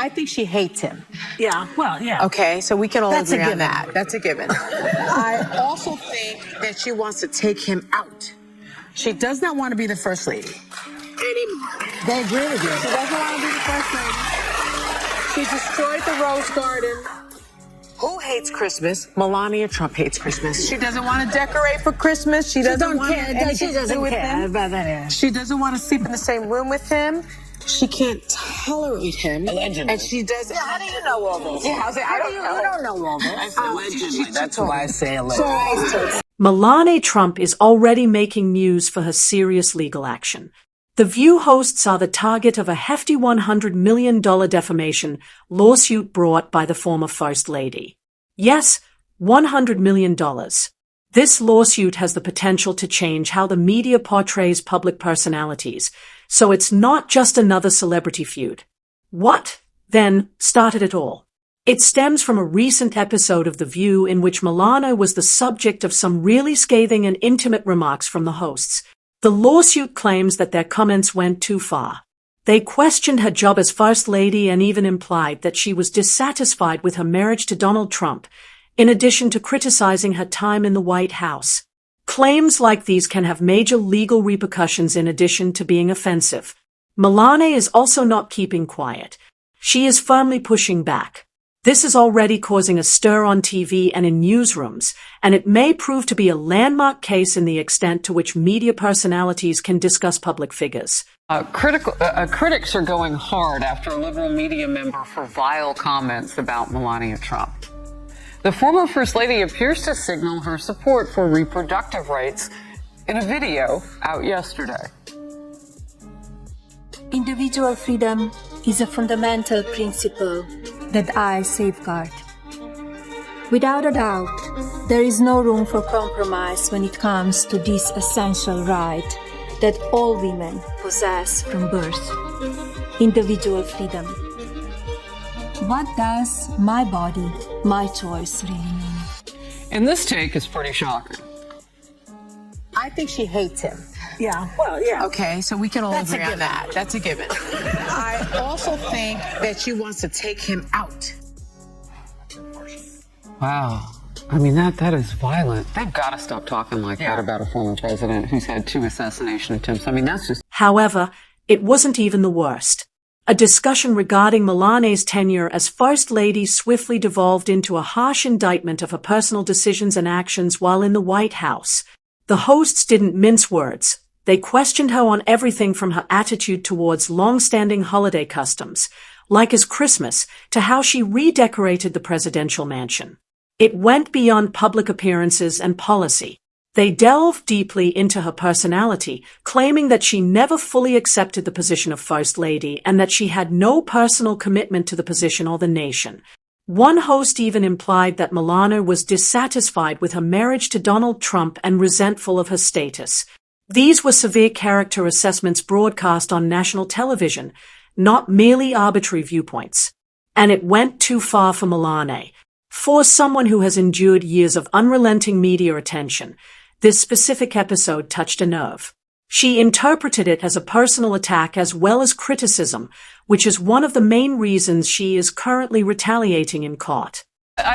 I think she hates him. Yeah, well, yeah. Okay, so we can all That's a agree on given. that. That's a given. I also think that she wants to take him out. She does not want to be the first lady anymore. They agree with you. She doesn't want to be the first lady. She destroyed the Rose Garden. Who hates Christmas? Melania Trump hates Christmas. She doesn't want to decorate for Christmas. She doesn't want anything to do with him. She doesn't want to sleep in the same room with him. She can't tolerate him. Allegedly. And she doesn't. Yeah, how do you know all this? Yeah, I don't know. You don't know all this. Allegedly. That's why I say allegedly. Melania Trump is already making news for her serious legal action. The View hosts are the target of a hefty $100 million defamation lawsuit brought by the former First Lady. Yes, $100 million. This lawsuit has the potential to change how the media portrays public personalities, so it's not just another celebrity feud. What, then, started it all? It stems from a recent episode of The View in which Melania was the subject of some really scathing and intimate remarks from the hosts. The lawsuit claims that their comments went too far. They questioned her job as First Lady and even implied that she was dissatisfied with her marriage to Donald Trump, in addition to criticizing her time in the White House. Claims like these can have major legal repercussions in addition to being offensive. Melania is also not keeping quiet. She is firmly pushing back. This is already causing a stir on TV and in newsrooms, and it may prove to be a landmark case in the extent to which media personalities can discuss public figures. Critics are going hard after a liberal media member for vile comments about Melania Trump. The former First Lady appears to signal her support for reproductive rights in a video out yesterday. Individual freedom is a fundamental principle that I safeguard. Without a doubt, there is no room for compromise when it comes to this essential right that all women possess from birth: individual freedom. What does my body, my choice really mean? And this take is pretty shocking. I think she hates him. Yeah, well, yeah. Okay, so we can all That's a agree on given. that. That's a given. I also think that she wants to take him out. Wow. I mean, that is violent. They've got to stop talking like that about a former president who's had 2 assassination attempts. I mean, that's just... However, it wasn't even the worst. A discussion regarding Melania's tenure as First Lady swiftly devolved into a harsh indictment of her personal decisions and actions while in the White House. The hosts didn't mince words. They questioned her on everything from her attitude towards long-standing holiday customs, like as Christmas, to how she redecorated the presidential mansion. It went beyond public appearances and policy. They delved deeply into her personality, claiming that she never fully accepted the position of First Lady and that she had no personal commitment to the position or the nation. One host even implied that Melania was dissatisfied with her marriage to Donald Trump and resentful of her status. These were severe character assessments broadcast on national television, not merely arbitrary viewpoints. And it went too far for Melania. For someone who has endured years of unrelenting media attention, this specific episode touched a nerve. She interpreted it as a personal attack as well as criticism, which is one of the main reasons she is currently retaliating in court.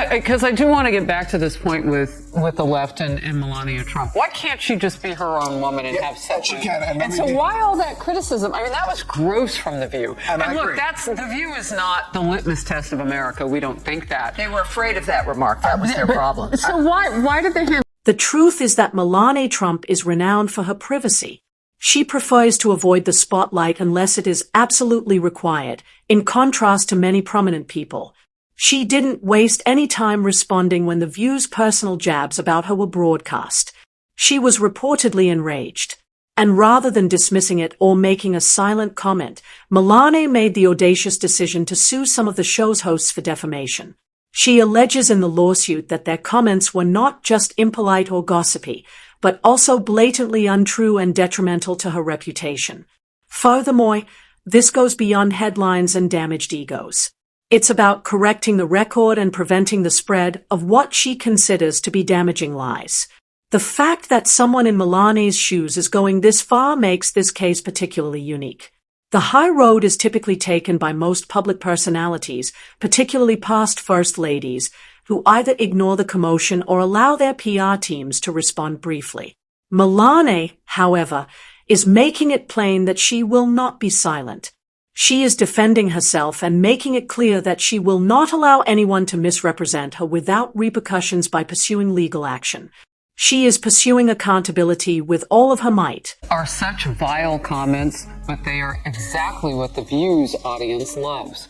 Because I do want to get back to this point with the left and Melania Trump. Why can't she just be her own woman and have sex? She can. And so why all that criticism? I mean, that was gross from The View. And I look, agree. The View is not the litmus test of America. We don't think that. They were afraid of that remark. That was their problem. So why did they handle? The truth is that Melania Trump is renowned for her privacy. She prefers to avoid the spotlight unless it is absolutely required, in contrast to many prominent people. She didn't waste any time responding when The View's personal jabs about her were broadcast. She was reportedly enraged. And rather than dismissing it or making a silent comment, Melania made the audacious decision to sue some of the show's hosts for defamation. She alleges in the lawsuit that their comments were not just impolite or gossipy, but also blatantly untrue and detrimental to her reputation. Furthermore, this goes beyond headlines and damaged egos. It's about correcting the record and preventing the spread of what she considers to be damaging lies. The fact that someone in Melania's shoes is going this far makes this case particularly unique. The high road is typically taken by most public personalities, particularly past first ladies, who either ignore the commotion or allow their PR teams to respond briefly. Melania, however, is making it plain that she will not be silent. She is defending herself and making it clear that she will not allow anyone to misrepresent her without repercussions by pursuing legal action. She is pursuing accountability with all of her might. Are such vile comments, but they are exactly what the Views audience loves.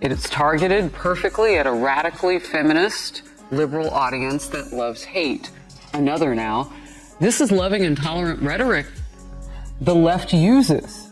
It is targeted perfectly at a radically feminist, liberal audience that loves hate. Another now. This is loving and tolerant rhetoric the left uses,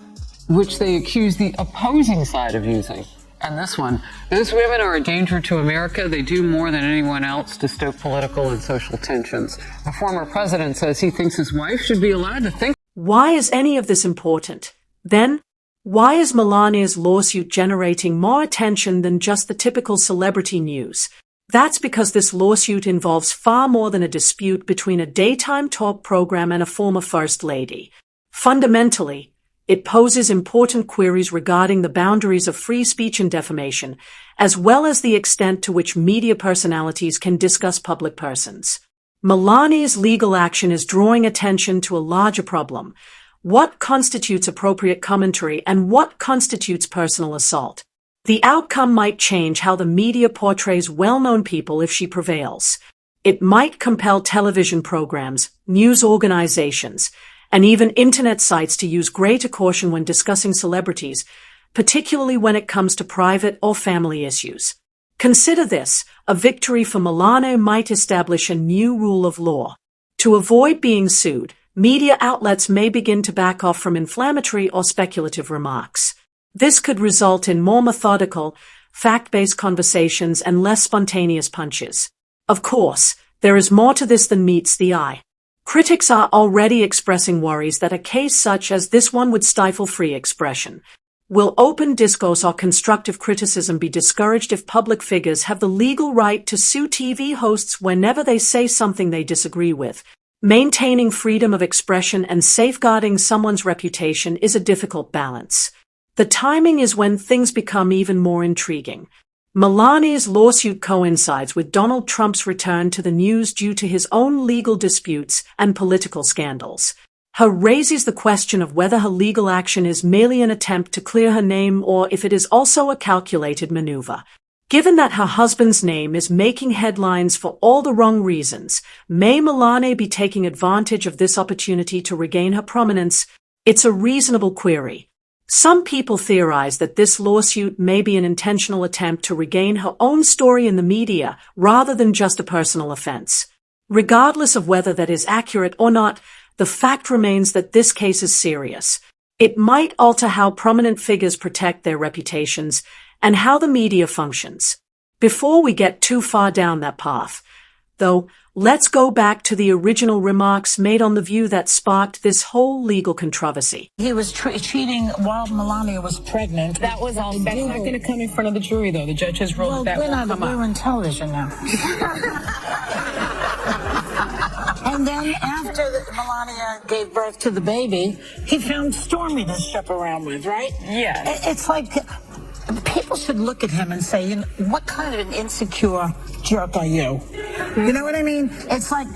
which they accuse the opposing side of using. And this one, those women are a danger to America. They do more than anyone else to stoke political and social tensions. The former president says he thinks his wife should be allowed to think. Why is any of this important? Then, why is Melania's lawsuit generating more attention than just the typical celebrity news? That's because this lawsuit involves far more than a dispute between a daytime talk program and a former first lady. Fundamentally, it poses important queries regarding the boundaries of free speech and defamation, as well as the extent to which media personalities can discuss public persons. Melania's legal action is drawing attention to a larger problem. What constitutes appropriate commentary and what constitutes personal assault? The outcome might change how the media portrays well-known people if she prevails. It might compel television programs, news organizations, and even internet sites to use greater caution when discussing celebrities, particularly when it comes to private or family issues. Consider this: a victory for Melania might establish a new rule of law. To avoid being sued, media outlets may begin to back off from inflammatory or speculative remarks. This could result in more methodical, fact-based conversations and less spontaneous punches. Of course, there is more to this than meets the eye. Critics are already expressing worries that a case such as this one would stifle free expression. Will open discourse or constructive criticism be discouraged if public figures have the legal right to sue TV hosts whenever they say something they disagree with? Maintaining freedom of expression and safeguarding someone's reputation is a difficult balance. The timing is when things become even more intriguing. Melania's lawsuit coincides with Donald Trump's return to the news due to his own legal disputes and political scandals. Her raises the question of whether her legal action is merely an attempt to clear her name or if it is also a calculated maneuver. Given that her husband's name is making headlines for all the wrong reasons, may Melania be taking advantage of this opportunity to regain her prominence? It's a reasonable query. Some people theorize that this lawsuit may be an intentional attempt to regain her own story in the media rather than just a personal offense. Regardless of whether that is accurate or not, the fact remains that this case is serious. It might alter how prominent figures protect their reputations and how the media functions. Before we get too far down that path, though, let's go back to the original remarks made on The View that sparked this whole legal controversy. He was cheating while Melania was pregnant. That was all. That's not going to come in front of the jury, though. The judge has ruled that won't come up. We're on television now. And then after Melania gave birth to the baby, he found Stormy to strap around with, right? Yeah. It's like people should look at him and say, you know, what kind of an insecure jerk are you? You know what I mean? It's like,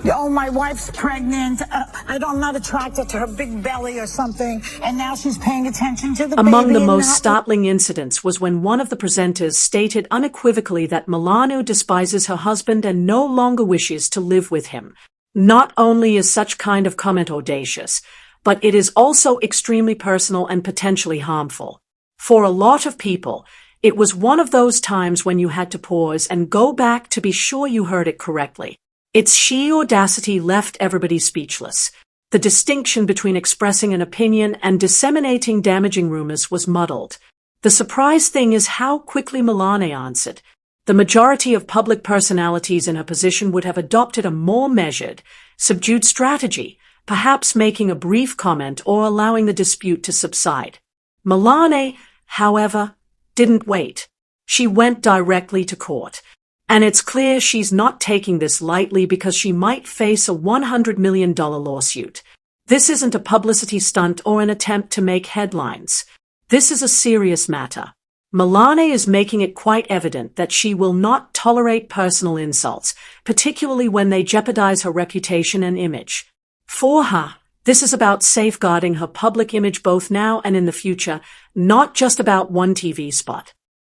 oh, my wife's pregnant. I'm not attracted to her big belly or something. And now she's paying attention to the baby. Among the most startling incidents was when one of the presenters stated unequivocally that Melania despises her husband and no longer wishes to live with him. Not only is such kind of comment audacious, but it is also extremely personal and potentially harmful. For a lot of people, it was one of those times when you had to pause and go back to be sure you heard it correctly. Its sheer audacity left everybody speechless. The distinction between expressing an opinion and disseminating damaging rumors was muddled. The surprise thing is how quickly Melania answered. The majority of public personalities in her position would have adopted a more measured, subdued strategy, perhaps making a brief comment or allowing the dispute to subside. Melania, however, didn't wait. She went directly to court. And it's clear she's not taking this lightly because she might face a $100 million lawsuit. This isn't a publicity stunt or an attempt to make headlines. This is a serious matter. Melania is making it quite evident that she will not tolerate personal insults, particularly when they jeopardize her reputation and image. For her, this is about safeguarding her public image both now and in the future, not just about one TV spot.